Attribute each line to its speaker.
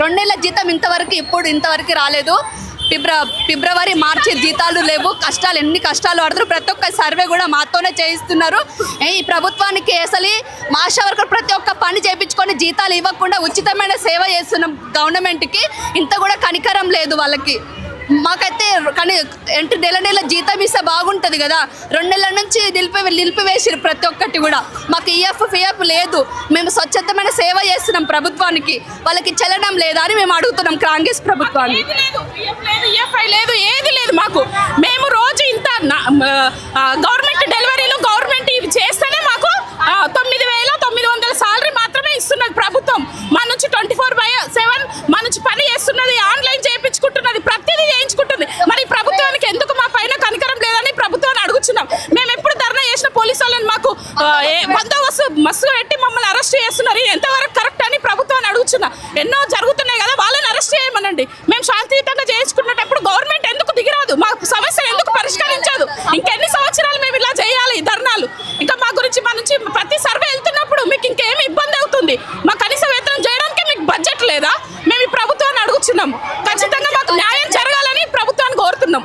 Speaker 1: 2 నెలల జీతం ఇంతవరకు రాలేదు. ఫిబ్రవరి మార్చి జీతాలు లేవు. కష్టాలు ఎన్ని కష్టాలు పడుతున్నారు. ప్రతి ఒక్క సర్వే కూడా మాతోనే చేయిస్తున్నారు. ఈ ప్రభుత్వానికి అసలు ఆశా వర్కర్ ప్రతి ఒక్క పని చేయించుకొని జీతాలు ఇవ్వకుండా ఉచితమైన సేవ చేస్తున్నాం గవర్నమెంట్కి. ఇంత కూడా కనికరం లేదు వాళ్ళకి. మాకైతే కానీ నెల జీతం ఇస్తే బాగుంటుంది కదా. 2 నెలల నుంచి నిలిపివేసిరు ప్రతి ఒక్కటి కూడా. మాకు పిఎఫ్ లేదు. మేము స్వచ్ఛతమైన సేవ చేస్తున్నాం ప్రభుత్వానికి. వాళ్ళకి చెల్లడం లేదా అని మేము అడుగుతున్నాం కాంగ్రెస్ ప్రభుత్వాన్ని.
Speaker 2: ఏది లేదు మాకు. మేము రోజు ఇంత గవర్నమెంట్ డెలివరీలు గవర్నమెంట్ ఇవి చేస్తేనే మాకు 9,900 సాలరీ మాత్రమే ఇస్తున్నది ప్రభుత్వం. మా నుంచి 24/7 మా నుంచి పని చేస్తున్నది, ఆన్లైన్ చేయించుకుంటున్నది, ప్రతిదీ చేయించుకుంటుంది. మరి ప్రభుత్వానికి ఎందుకు మా పైన కనికరం లేదని ప్రభుత్వాన్ని అడుగుతున్నాం. మేము ఎప్పుడు ధర్నా చేసిన పోలీసు వాళ్ళని మాకు బందోబస్తు మస్తుగా పెట్టి మమ్మల్ని అరెస్ట్ చేస్తున్నారు. ఎంతవరకు కరెక్ట్ అని ప్రభుత్వాన్ని అడుగుతున్నా. ఎన్నో జరుగుతున్నాయి కదా, వాళ్ళని అరెస్ట్ చేయమనండి. మేము శాంతియుతంగా చేయించుకున్నప్పుడు గవర్నమెంట్ ఎందుకు దిగిరాదు? మా సమస్యలు ఎందుకు పరిష్కరించదు? ఇంకెన్ని సంవత్సరాలు మేము ఇలా చేయాలి ధర్నాలు? ఇంకా మా నుంచి ప్రతి సర్వే వెళ్తున్నప్పుడు మీకు ఇంకేమి ఇబ్బంది అవుతుంది? మాకు